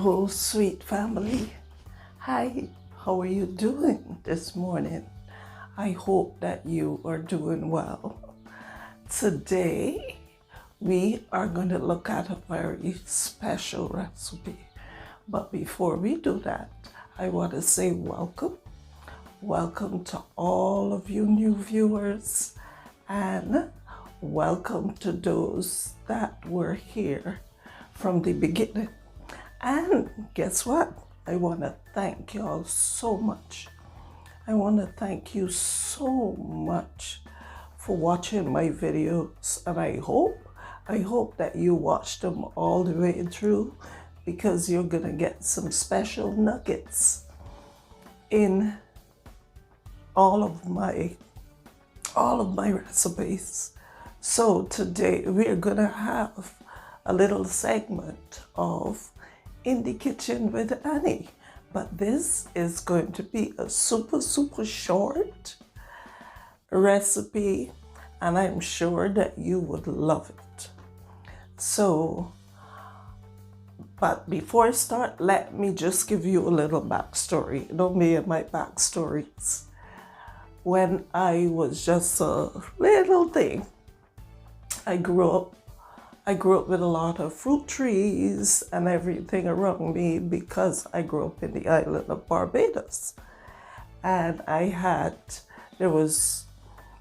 Hello, sweet family. Hi, how are you doing this morning? I hope that you are doing well. Today, we are going to look at a very special recipe. But before we do that, I want to say welcome. Welcome to all of you new viewers, and welcome to those that were here from the beginning. And guess what? I want to thank y'all so much. I want to thank you so much for watching my videos, and I hope that you watch them all the way through, because you're going to get some special nuggets in all of my recipes. So today we're going to have a little segment of In the Kitchen with Annie, but this is going to be a super short recipe, and I'm sure that you would love it. So, but before I start, let me just give you a little backstory. You know me and my backstories. When I was just a little thing, I grew up with a lot of fruit trees and everything around me, because I grew up in the island of Barbados. And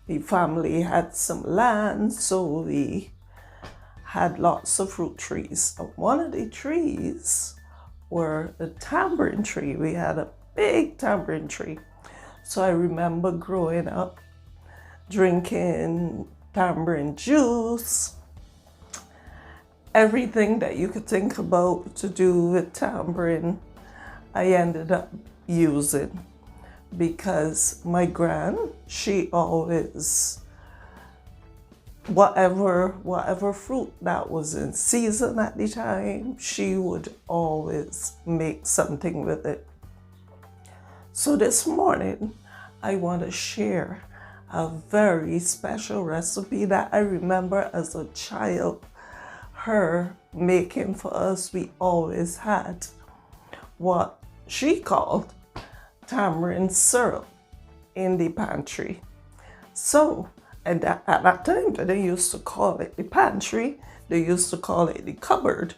the family had some land, so we had lots of fruit trees. And one of the trees were a tamarind tree. We had a big tamarind tree. So I remember growing up drinking tamarind juice, everything that you could think about to do with tamarind, I ended up using, because my gran, she always, whatever fruit that was in season at the time, she would always make something with it. So this morning, I want to share a very special recipe that I remember as a child her making for us. We always had what she called tamarind syrup in the pantry. So, and at that time, they used to call it the pantry. They used to call it the cupboard.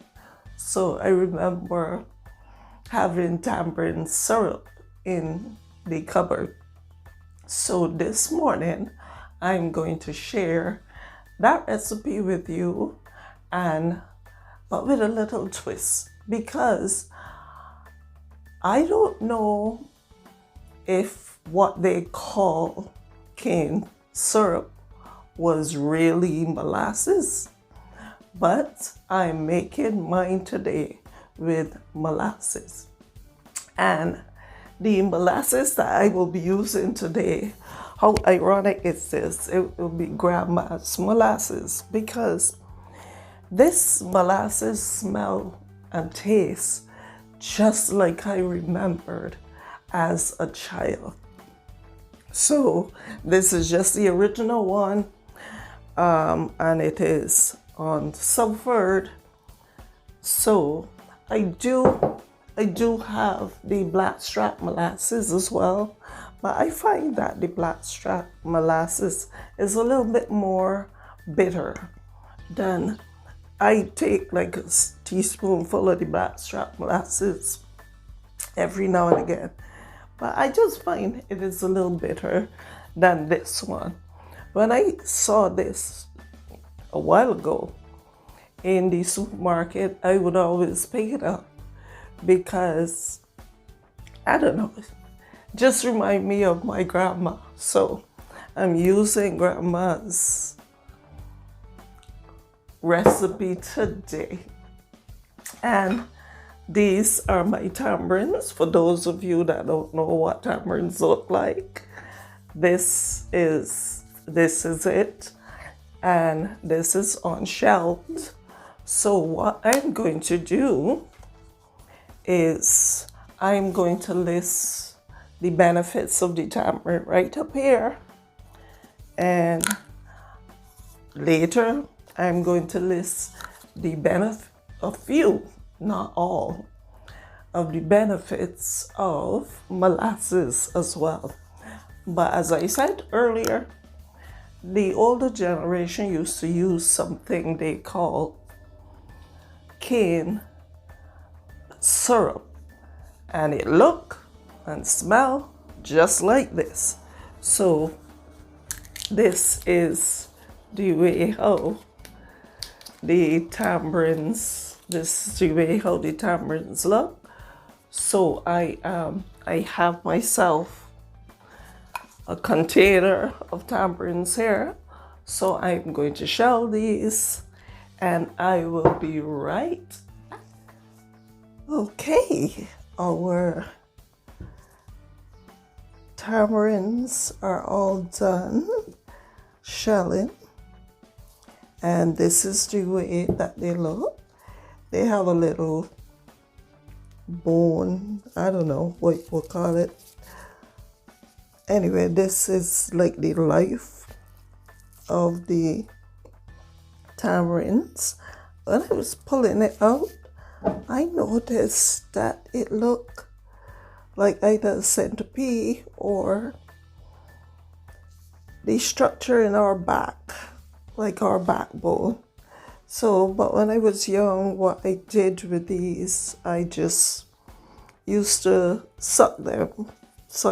So I remember having tamarind syrup in the cupboard. So this morning, I'm going to share that recipe with you, but with a little twist, because I don't know if what they call cane syrup was really molasses, but I'm making mine today with molasses. And the molasses that I will be using today, how ironic is this? It will be grandma's molasses, because this molasses smell and taste just like I remembered as a child. So this is just the original one, and it is unsulfured. So I do have the blackstrap molasses as well, but I find that the blackstrap molasses is a little bit more bitter than. I take like a teaspoonful of the blackstrap molasses every now and again, but I just find it is a little bitter than this one. When I saw this a while ago in the supermarket, I would always pick it up, because I don't know, just remind me of my grandma. So I'm using grandma's recipe today. And these are my tamarinds. For those of you that don't know what tamarinds look like, this is it, and this is unshelled. So what I'm going to do is I'm going to list the benefits of the tamarind right up here, and later I'm going to list the benefit, a few, not all, of the benefits of molasses as well. But as I said earlier, the older generation used to use something they call cane syrup, and it look and smell just like this. So this is the way how the tamarinds, this is the way how the tamarinds look. So I have myself a container of tamarinds here. So I'm going to shell these and I will be right back. Okay, our tamarinds are all done shelling, and this is the way that they look. They have a little bone, I don't know what we'll call it. Anyway, this is like the life of the tamarinds. When I was pulling it out, I noticed that it looked like either a centipede or the structure in our back, like our backbone. So, but when I was young, what I did with these, I just used to suck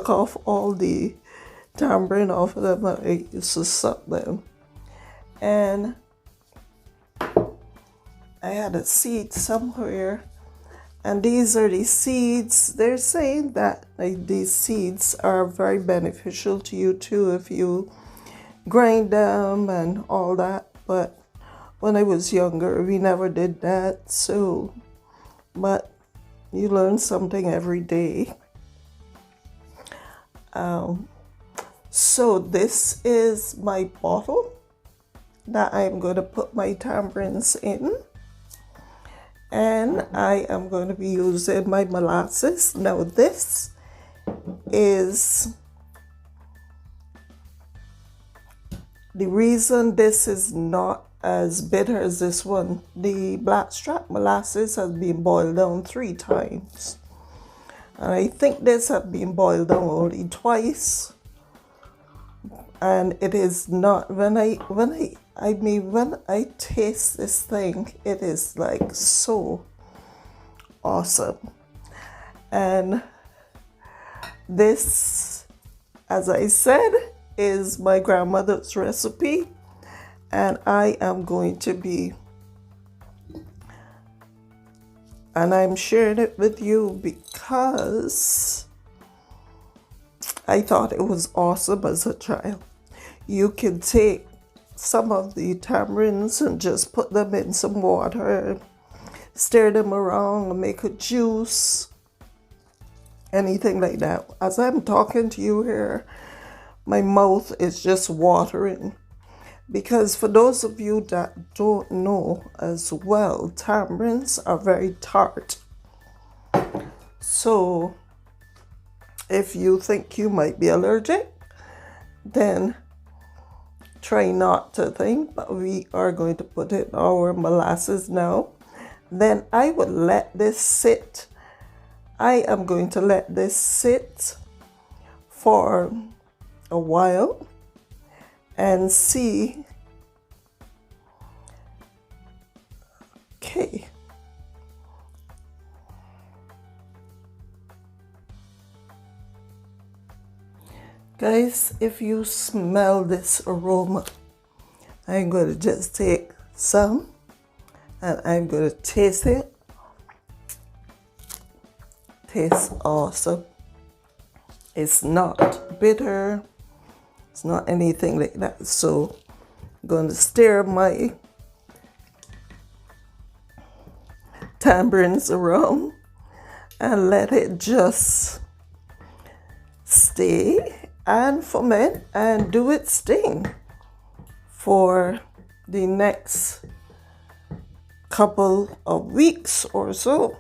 off all the tamarind off of them. I used to suck them. And I had a seed somewhere, and these are the seeds. They're saying that these seeds are very beneficial to you too if you grind them and all that. But when I was younger, we never did that. So, but you learn something every day. So this is my bottle that I'm going to put my tamarinds in. And I am going to be using my molasses. Now this is the reason this is not as bitter as this one. The blackstrap molasses has been boiled down 3 times. And I think this has been boiled down only twice. And it is not, when I taste this thing, it is like so awesome. And this, as I said, is my grandmother's recipe, and I am going to be, and I'm sharing it with you because I thought it was awesome as a child. You can take some of the tamarinds and just put them in some water, stir them around and make a juice, anything like that. As I'm talking to you here, my mouth is just watering, because for those of you that don't know as well, tamarinds are very tart. So if you think you might be allergic, then try not to think. But we are going to put in our molasses now. Then I would let this sit. I am going to let this sit for a while and see. Okay. Guys, if you smell this aroma, I'm going to just take some and I'm going to taste it. Tastes awesome. It's not bitter. It's not anything like that. So I'm going to stir my tamarinds around and let it just stay and ferment and do its thing for the next couple of weeks or so.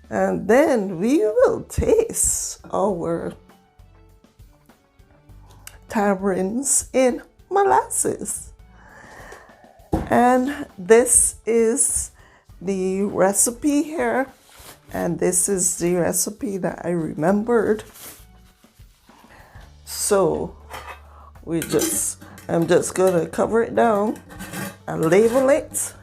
And then we will taste our tamarinds in molasses. And this is the recipe here. And this is the recipe that I remembered. So I'm just gonna cover it down and label it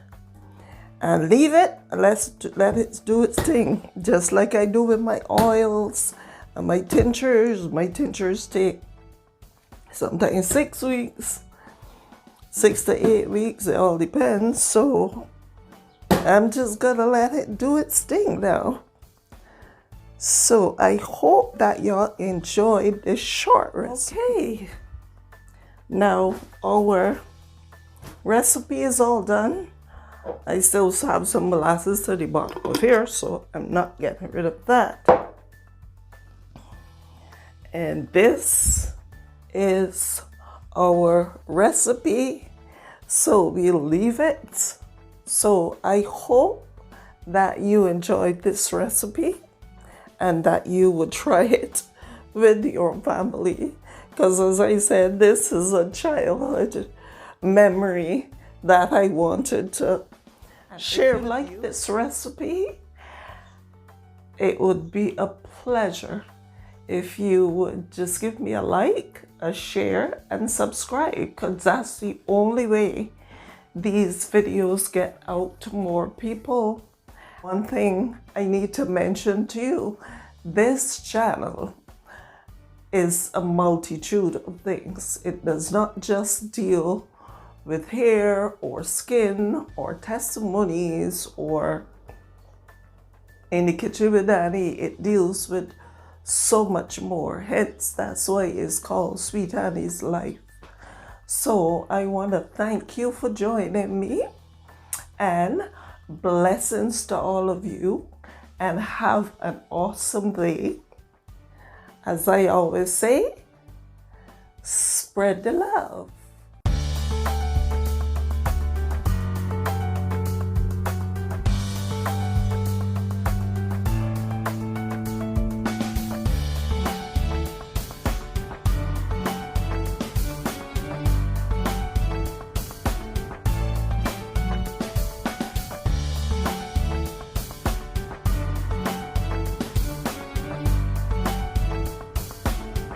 and leave it. Let it do its thing, just like I do with my oils and my tinctures. My tinctures take sometimes 6 weeks, 6 to 8 weeks, it all depends. So I'm just gonna let it do its thing now. So I hope that y'all enjoyed this short recipe. Okay, now our recipe is all done. I still have some molasses to the bottom of here, so I'm not getting rid of that. And this is our recipe, so we'll leave it. So I hope that you enjoyed this recipe and that you would try it with your family, because as I said, this is a childhood memory that I wanted to share. If you like this recipe, it would be a pleasure if you would just give me a like, a share, and subscribe, because that's the only way these videos get out to more people. One thing I need to mention to you, this channel is a multitude of things. It does not just deal with hair or skin or testimonies or in the kitchen with Annie. It deals with so much more. Hence, that's why it's called Sweet Annie's Life. So I want to thank you for joining me, and blessings to all of you, and have an awesome day. As I always say, spread the love.